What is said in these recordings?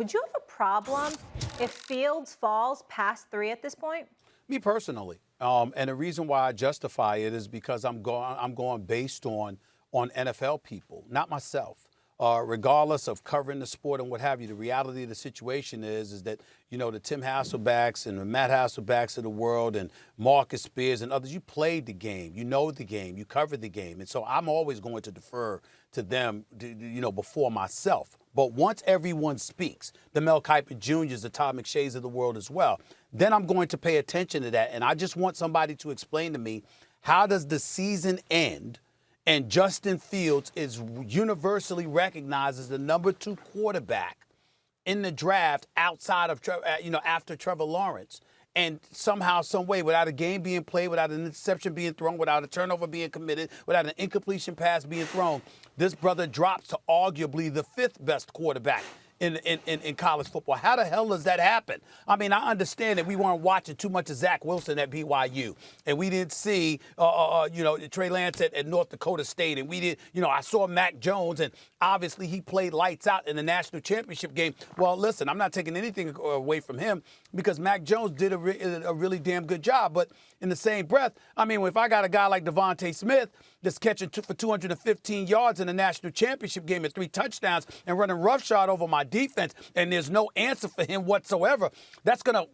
Would you have a problem if Fields falls past 3 at this point? Me personally, and the reason why I justify it is because I'm going based on NFL people, not myself. Regardless of covering the sport and what have you, the reality of the situation is that, you know, the Tim Hasselbecks and the Matt Hasselbecks of the world and Marcus Spears and others, you played the game, you know the game, you covered the game. And so I'm always going to defer to them, you know, before myself. But once everyone speaks, the Mel Kiper Jr.'s, the Todd McShays of the world as well, then I'm going to pay attention to that. And I just want somebody to explain to me, how does the season end and Justin Fields is universally recognized as the number 2 quarterback in the draft outside of, after Trevor Lawrence. And somehow, some way, without a game being played, without an interception being thrown, without a turnover being committed, without an incompletion pass being thrown, this brother drops to arguably the 5th best quarterback in college football. How the hell does that happen? I mean, I understand that we weren't watching too much of Zach Wilson at BYU, and we didn't see, Trey Lance at North Dakota State, and we did, I saw Mac Jones, and obviously he played lights out in the national championship game. Well, listen, I'm not taking anything away from him because Mac Jones did a really damn good job, but in the same breath, I mean, if I got a guy like Devontae Smith that's catching for 215 yards in the national championship game and 3 touchdowns and running roughshod over my defense, and there's no answer for him whatsoever, that's gonna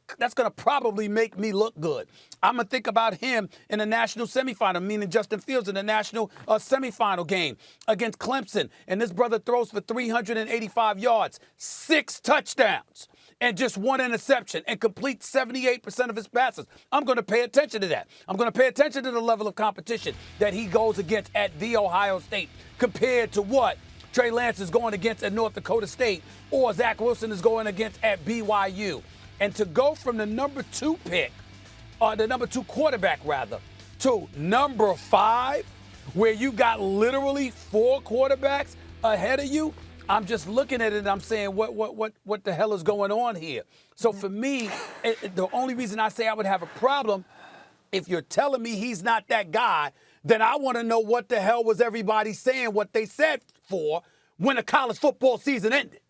probably make me look good. I'm gonna think about him in the national semifinal, meaning Justin Fields in the national semifinal game against Clemson, and this brother throws for 385 yards, 6 touchdowns, and just 1 interception, and completes 78% of his passes. I'm going to pay attention to that. I'm going to pay attention to the level of competition that he goes against at The Ohio State compared to what Trey Lance is going against at North Dakota State or Zach Wilson is going against at BYU. And to go from the number 2 pick, or the number 2 quarterback, rather, to number 5, where you got literally 4 quarterbacks ahead of you, I'm just looking at it and I'm saying, what the hell is going on here? So for me, the only reason I say I would have a problem, if you're telling me he's not that guy, then I want to know what the hell was everybody saying, what they said for when the college football season ended.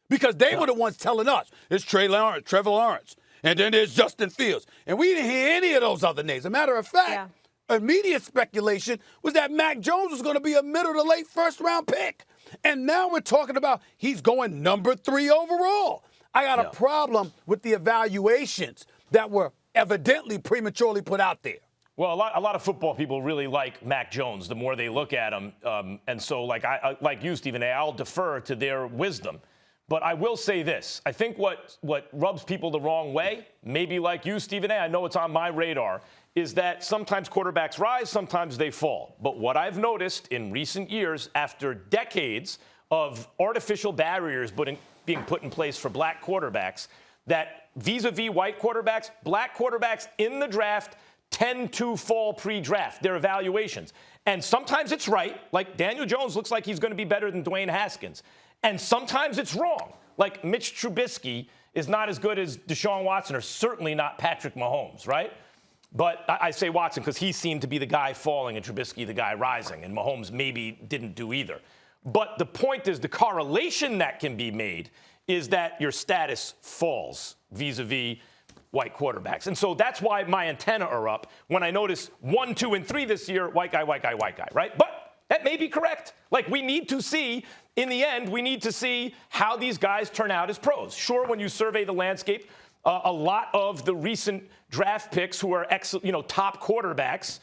Because they were the ones telling us, it's Trey Lawrence, Trevor Lawrence, and then there's Justin Fields. And we didn't hear any of those other names. As a matter of fact, immediate speculation was that Mac Jones was going to be a middle to late first-round pick. And now we're talking about he's going number 3 overall. I got a problem with the evaluations that were evidently prematurely put out there. Well, a lot of football people really like Mac Jones the more they look at him. And so, like you, Stephen A., I'll defer to their wisdom. But I will say this. I think what rubs people the wrong way, maybe like you, Stephen A., I know it's on my radar, is that sometimes quarterbacks rise, sometimes they fall. But what I've noticed in recent years, after decades of artificial barriers being put in place for black quarterbacks, that vis-a-vis white quarterbacks, black quarterbacks in the draft tend to fall pre-draft, their evaluations. And sometimes it's right, like Daniel Jones looks like he's going to be better than Dwayne Haskins. And sometimes it's wrong, like Mitch Trubisky is not as good as Deshaun Watson, or certainly not Patrick Mahomes, right? But I say Watson because he seemed to be the guy falling and Trubisky the guy rising, and Mahomes maybe didn't do either. But the point is, the correlation that can be made is that your status falls vis-a-vis white quarterbacks. And so that's why my antenna are up when I notice 1, 2, and 3 this year, white guy, right? But that may be correct. Like, we need to see, in the end, we need to see how these guys turn out as pros. Sure, when you survey the landscape, a lot of the recent draft picks who are top quarterbacks,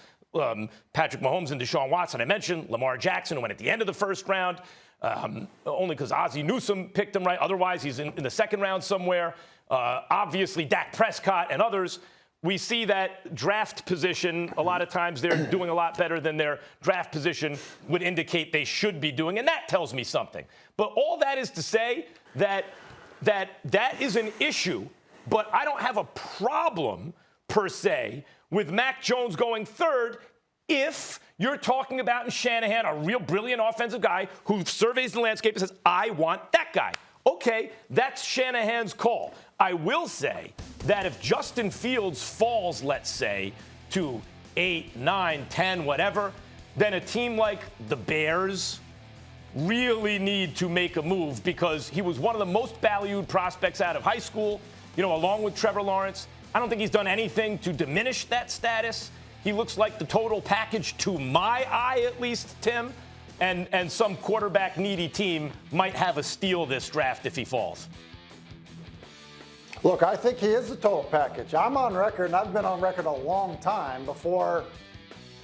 Patrick Mahomes and Deshaun Watson, I mentioned, Lamar Jackson, who went at the end of the first round, only because Ozzie Newsome picked him right. Otherwise, he's in the second round somewhere. Obviously, Dak Prescott and others. We see that draft position, a lot of times they're doing a lot better than their draft position would indicate they should be doing, and that tells me something. But all that is to say that is an issue. But I don't have a problem, per se, with Mac Jones going 3rd if you're talking about in Shanahan, a real brilliant offensive guy who surveys the landscape and says, I want that guy. Okay, that's Shanahan's call. I will say that if Justin Fields falls, let's say, to 8, 9, 10, whatever, then a team like the Bears, really need to make a move because he was one of the most valued prospects out of high school, along with Trevor Lawrence. I don't think he's done anything to diminish that status. He looks like the total package to my eye, at least, Tim. And some quarterback needy team might have a steal this draft if he falls. Look, I think he is the total package. I'm on record, and I've been on record a long time before,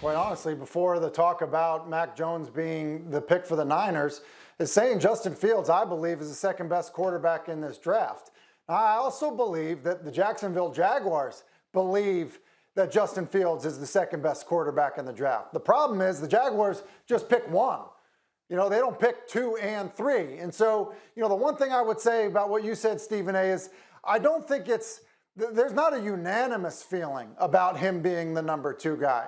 quite honestly, before the talk about Mac Jones being the pick for the Niners, is saying Justin Fields, I believe, is the second best quarterback in this draft. Now, I also believe that the Jacksonville Jaguars believe that Justin Fields is the second best quarterback in the draft. The problem is the Jaguars just pick one. They don't pick 2 and 3. And so, the one thing I would say about what you said, Stephen A., is I don't think there's not a unanimous feeling about him being the number 2 guy.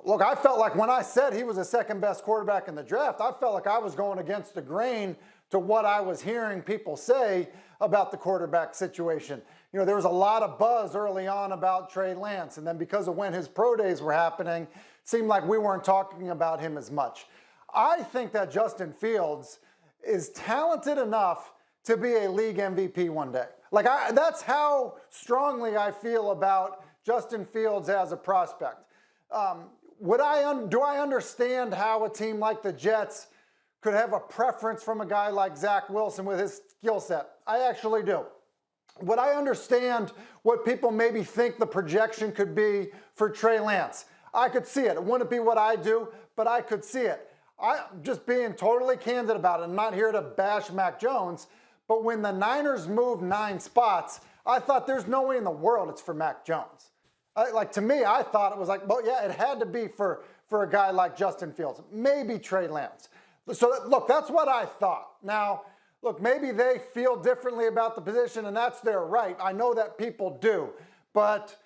Look, I felt like when I said he was the second best quarterback in the draft, I felt like I was going against the grain to what I was hearing people say about the quarterback situation. There was a lot of buzz early on about Trey Lance, and then because of when his pro days were happening, it seemed like we weren't talking about him as much. I think that Justin Fields is talented enough to be a league MVP one day. That's how strongly I feel about Justin Fields as a prospect. Do I understand how a team like the Jets could have a preference from a guy like Zach Wilson with his skill set? I actually do. Would I understand what people maybe think the projection could be for Trey Lance? I could see it. It wouldn't be what I do, but I could see it. I'm just being totally candid about it. I'm not here to bash Mac Jones, but when the Niners moved 9 spots, I thought there's no way in the world it's for Mac Jones. To me, I thought it was it had to be for a guy like Justin Fields, maybe Trey Lance. So, look, that's what I thought. Now, look, maybe they feel differently about the position, and that's their right. I know that people do. But,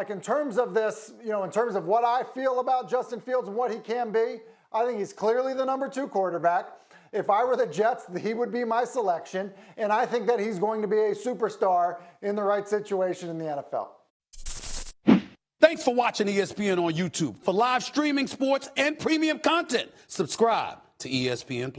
in terms of this, in terms of what I feel about Justin Fields and what he can be, I think he's clearly the number 2 quarterback. If I were the Jets, he would be my selection. And I think that he's going to be a superstar in the right situation in the NFL. Thanks for watching ESPN on YouTube. For live streaming sports and premium content, subscribe to ESPN+.